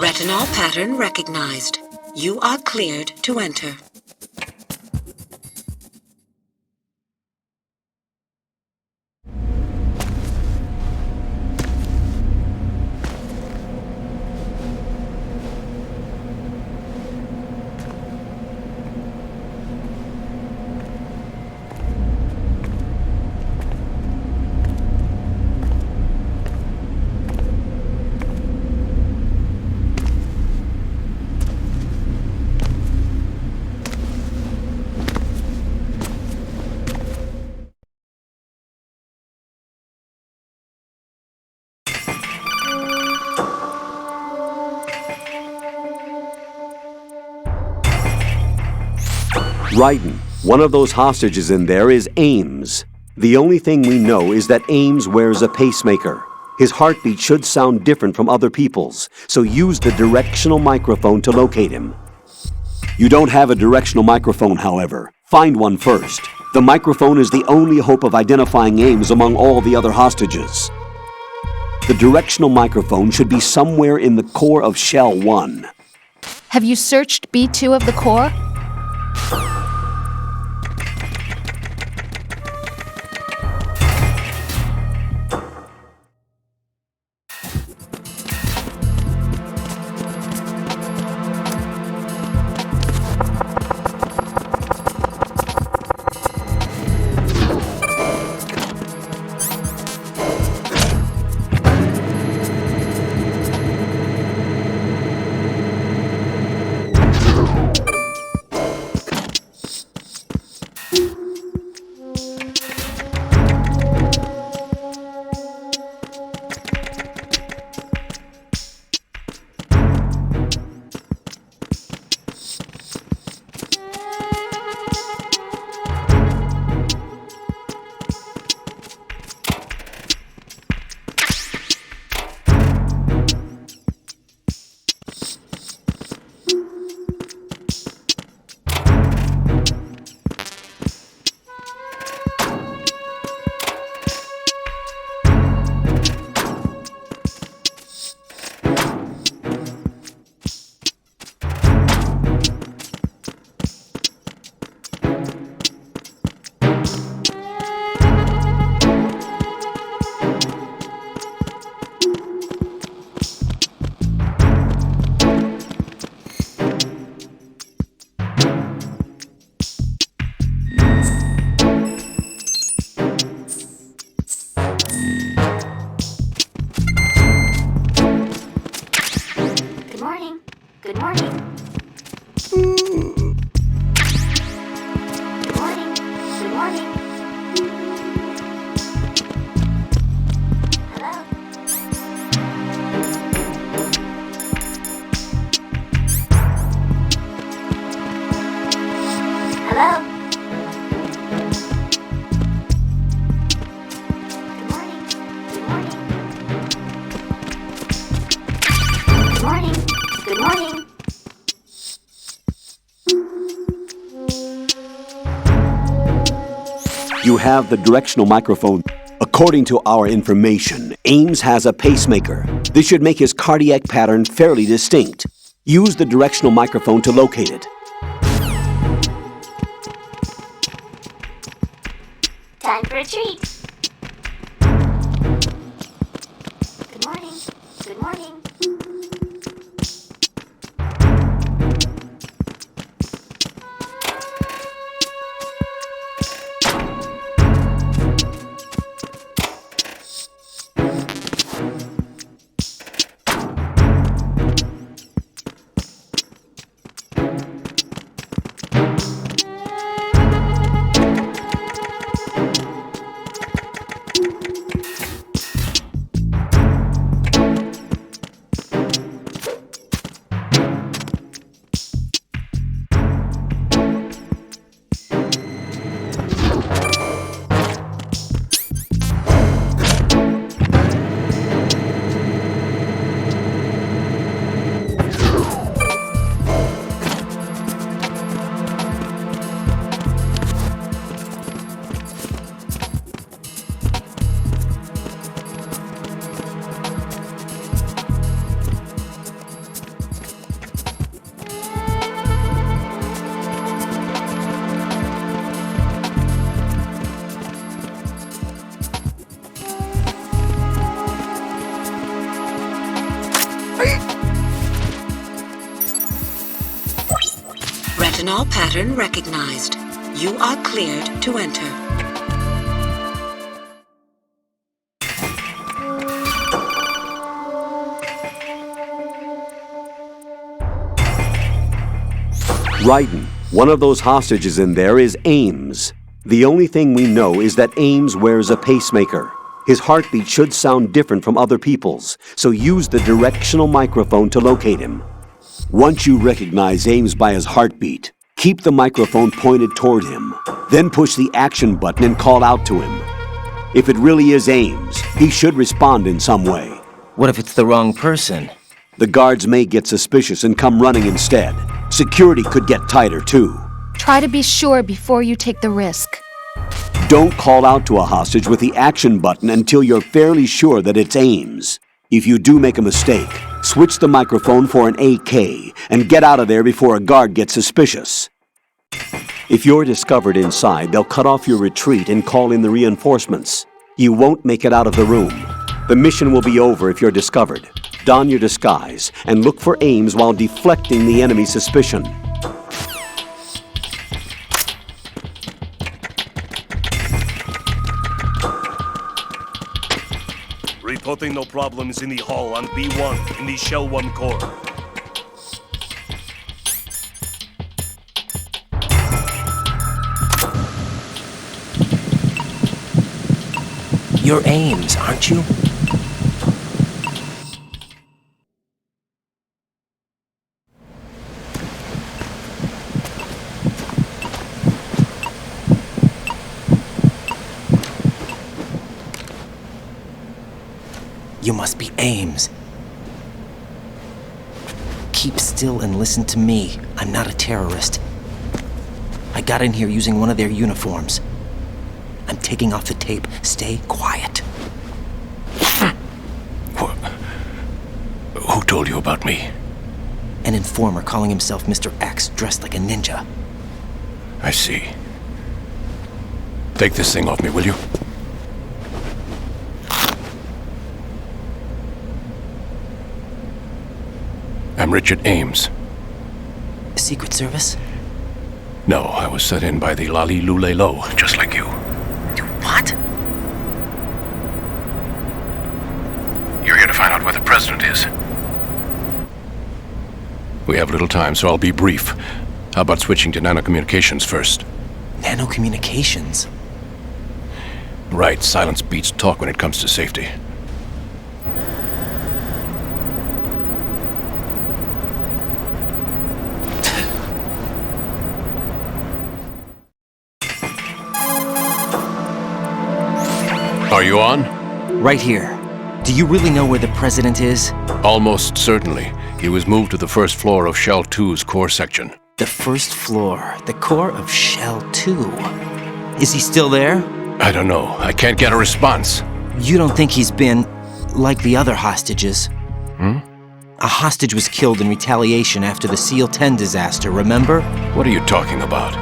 Retinol pattern recognized. You are cleared to enter. Raiden, one of those hostages in there is Ames. The only thing we know is that Ames wears a pacemaker. His heartbeat should sound different from other people's, so use the directional microphone to locate him. You don't have a directional microphone, however. Find one first. The microphone is the only hope of identifying Ames among all the other hostages. The directional microphone should be somewhere in the core of Shell 1. Have you searched B2 of the core? Good morning. Good morning. Good morning. Hello. Hello. Good morning. Good morning. Good morning. Good morning. You have the directional microphone. According to our information, Ames has a pacemaker. This should make his cardiac pattern fairly distinct. Use the directional microphone to locate it. Time for a treat. Good morning. Good morning. Fentanyl pattern recognized. You are cleared to enter. Raiden, one of those hostages in there is Ames. The only thing we know is that Ames wears a pacemaker. His heartbeat should sound different from other people's, so use the directional microphone to locate him. Once you recognize Ames by his heartbeat, keep the microphone pointed toward him. Then push the action button and call out to him. If it really is Ames, he should respond in some way. What if it's the wrong person? The guards may get suspicious and come running instead. Security could get tighter too. Try to be sure before you take the risk. Don't call out to a hostage with the action button until you're fairly sure that it's Ames. If you do make a mistake, switch the microphone for an AK and get out of there before a guard gets suspicious. If you're discovered inside, they'll cut off your retreat and call in the reinforcements. You won't make it out of the room. The mission will be over if you're discovered. Don your disguise and look for Ames while deflecting the enemy's suspicion. Reporting no problems in the hall on B1 in the Shell 1 core. You're Ames, aren't you? You must be Ames. Keep still and listen to me. I'm not a terrorist. I got in here using one of their uniforms. I'm taking off the tape. Stay quiet. Who told you about me? An informer calling himself Mr. X, dressed like a ninja. I see. Take this thing off me, will you? I'm Richard Ames. Secret Service? No, I was set in by the Lali Lule Lo, just like you. What? You're here to find out where the president is. We have little time, so I'll be brief. How about switching to nanocommunications first? Nanocommunications? Right, silence beats talk when it comes to safety. Are you on? Right here. Do you really know where the president is? Almost certainly. He was moved to the first floor of Shell 2's core section. The first floor. The core of Shell 2. Is he still there? I don't know. I can't get a response. You don't think he's been like the other hostages? A hostage was killed in retaliation after the SEAL 10 disaster, remember? What are you talking about?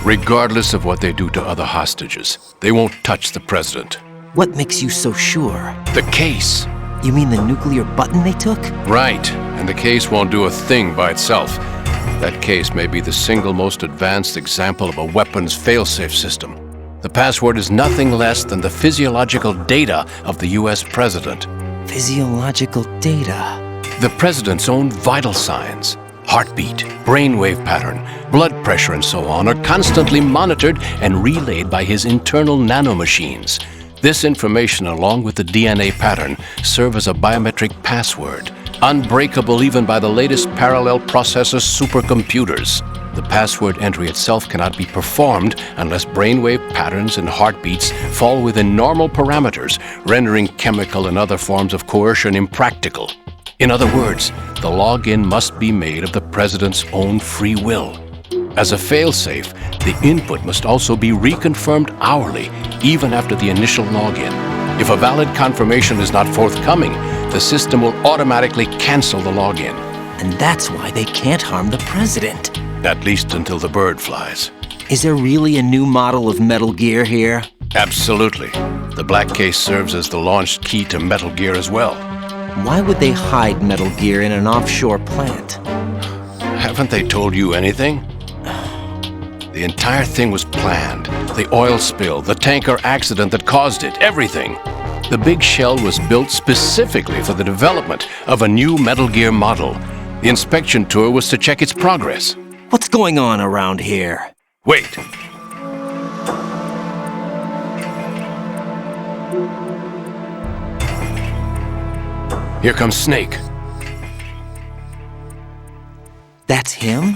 Regardless of what they do to other hostages, they won't touch the president. What makes you so sure? The case. You mean the nuclear button they took? Right. And the case won't do a thing by itself. That case may be the single most advanced example of a weapons failsafe system. The password is nothing less than the physiological data of the US president. Physiological data. The president's own vital signs, heartbeat, brainwave pattern, blood pressure, and so on, are constantly monitored and relayed by his internal nanomachines. This information, along with the DNA pattern, serve as a biometric password, unbreakable even by the latest parallel processor supercomputers. The password entry itself cannot be performed unless brainwave patterns and heartbeats fall within normal parameters, rendering chemical and other forms of coercion impractical. In other words, the login must be made of the president's own free will. As a failsafe, the input must also be reconfirmed hourly, even after the initial login. If a valid confirmation is not forthcoming, the system will automatically cancel the login. And that's why they can't harm the president. At least until the bird flies. Is there really a new model of Metal Gear here? Absolutely. The black case serves as the launch key to Metal Gear as well. Why would they hide Metal Gear in an offshore plant? Haven't they told you anything? The entire thing was planned. The oil spill, the tanker accident that caused it, everything. The big shell was built specifically for the development of a new Metal Gear model. The inspection tour was to check its progress. What's going on around here? Wait. Here comes Snake. That's him?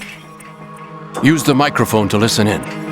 Use the microphone to listen in.